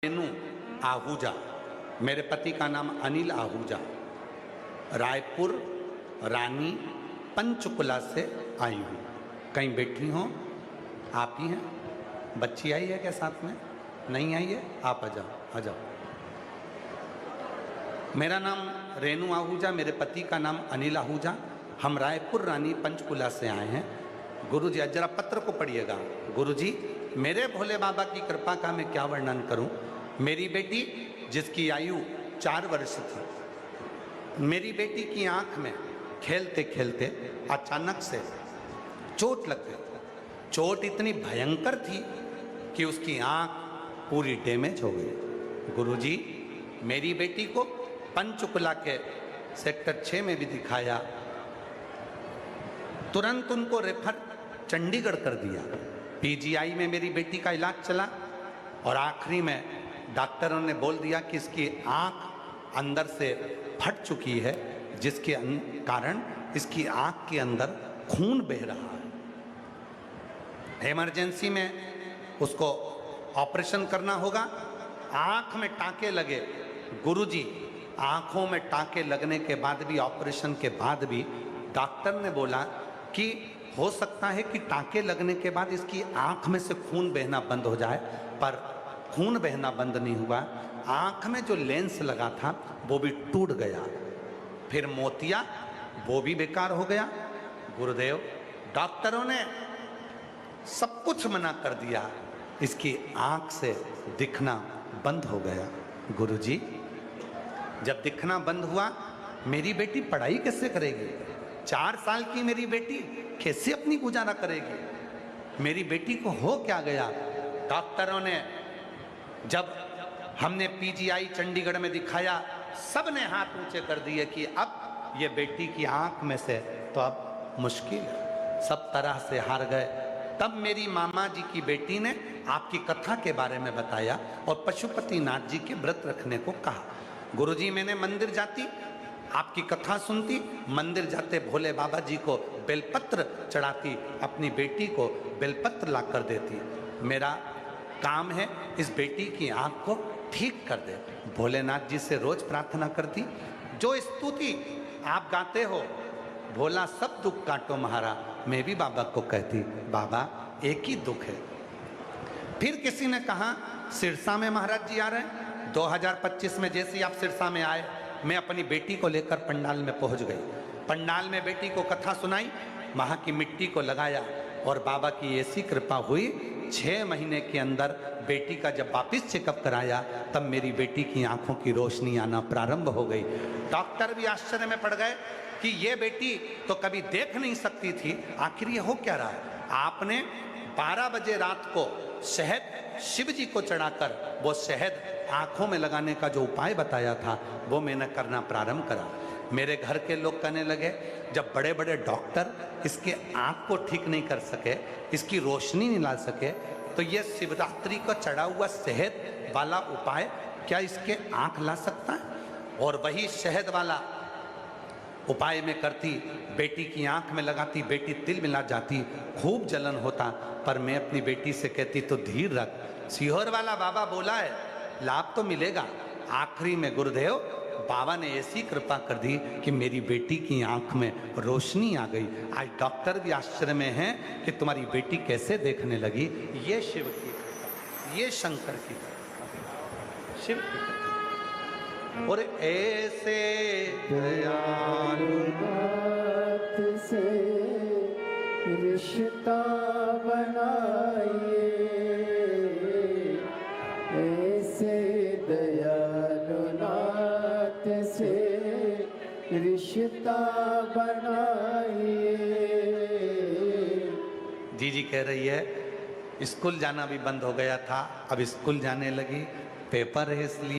रेनू आहूजा, मेरे पति का नाम अनिल आहूजा, रायपुर रानी पंचकुला से आई हूँ। कहीं बैठी हो? आप ही हैं? बच्ची आई है क्या साथ में? नहीं आई है? आप आ जाओ, आ जाओ। मेरा नाम रेनू आहूजा, मेरे पति का नाम अनिल आहूजा। हम रायपुर रानी पंचकुला से आए हैं। गुरुजी, जरा पत्र को पढ़िएगा। गुरुजी, मेरे भोले बाबा की कृपा का मैं क्या वर्णन करूं। मेरी बेटी जिसकी आयु 4 वर्ष थी, मेरी बेटी की आंख में खेलते खेलते अचानक से चोट लग गई। चोट इतनी भयंकर थी कि उसकी आंख पूरी डैमेज हो गई। गुरुजी, मेरी बेटी को पंचकुला के सेक्टर 6 में भी दिखाया, तुरंत उनको रेफर चंडीगढ़ कर दिया। पीजीआई में मेरी बेटी का इलाज चला और आखिरी में डॉक्टरों ने बोल दिया कि इसकी आंख अंदर से फट चुकी है, जिसके कारण इसकी आंख के अंदर खून बह रहा है। इमरजेंसी में उसको ऑपरेशन करना होगा। आंख में टांके लगे। गुरुजी, आंखों में टांके लगने के बाद भी, ऑपरेशन के बाद भी डॉक्टर ने बोला कि हो सकता है कि टांके लगने के बाद इसकी आंख में से खून बहना बंद हो जाए, पर खून बहना बंद नहीं हुआ। आंख में जो लेंस लगा था वो भी टूट गया। फिर मोतिया, वो भी बेकार हो गया। गुरुदेव, डॉक्टरों ने सब कुछ मना कर दिया, इसकी आंख से दिखना बंद हो गया। गुरुजी, जब दिखना बंद हुआ, मेरी बेटी पढ़ाई कैसे करेगी? 4 साल की मेरी बेटी कैसे अपनी गुजारा करेगी? मेरी बेटी को हो क्या गया? डॉक्टरों ने, जब हमने पीजीआई चंडीगढ़ में दिखाया, सब ने हाथ ऊंचे कर दिए कि अब ये बेटी की आंख में से तो अब मुश्किल है। सब तरह से हार गए। तब मेरी मामा जी की बेटी ने आपकी कथा के बारे में बताया और पशुपतिनाथ जी के व्रत रखने को कहा। गुरुजी, मैंने मंदिर जाती, आपकी कथा सुनती, मंदिर जाते भोले बाबा जी को बेलपत्र चढ़ाती, अपनी बेटी को बेलपत्र ला कर देती। मेरा काम है इस बेटी की आंख को ठीक कर दे। भोलेनाथ जी से रोज प्रार्थना करती। जो स्तुति आप गाते हो, भोला सब दुख काटो महारा, मैं भी बाबा को कहती, बाबा एक ही दुख है। फिर किसी ने कहा सिरसा में महाराज जी आ रहे हैं। 2025 में जैसे ही आप सिरसा में आए, मैं अपनी बेटी को लेकर पंडाल में पहुंच गई। पंडाल में बेटी को कथा सुनाई, वहाँ की मिट्टी को लगाया और बाबा की ऐसी कृपा हुई, 6 महीने के अंदर बेटी का जब वापिस चेकअप कराया, तब मेरी बेटी की आंखों की रोशनी आना प्रारंभ हो गई। डॉक्टर भी आश्चर्य में पड़ गए कि ये बेटी तो कभी देख नहीं सकती थी, आखिर ये हो क्या रहा है? आपने 12 बजे रात को शहद शिव जी को चढ़ाकर वो शहद आंखों में लगाने का जो उपाय बताया था, वो मैंने करना प्रारंभ करा। मेरे घर के लोग कहने लगे, जब बड़े बड़े डॉक्टर इसके आंख को ठीक नहीं कर सके, इसकी रोशनी नहीं ला सके, तो ये शिवरात्रि को चढ़ा हुआ शहद वाला उपाय क्या इसके आंख ला सकता है? और वही शहद वाला उपाय में करती, बेटी की आंख में लगाती, बेटी तिल मिला जाती, खूब जलन होता, पर मैं अपनी बेटी से कहती तो धीर रख, सीहोर वाला बाबा बोला है, लाभ तो मिलेगा। आखिरी में गुरुदेव बाबा ने ऐसी कृपा कर दी कि मेरी बेटी की आंख में रोशनी आ गई। आज डॉक्टर भी आश्चर्य में हैं कि तुम्हारी बेटी कैसे देखने लगी। ये शिव की कृपा, ये शंकर की कृपा, शिव की कृपा। और ऐसे दयालु से रिश्ता बनाइए, ऐसे दयालु नाथ से रिश्ता बनाइए। जी कह रही है, स्कूल जाना भी बंद हो गया था, अब स्कूल जाने लगी, पेपर है इसलिए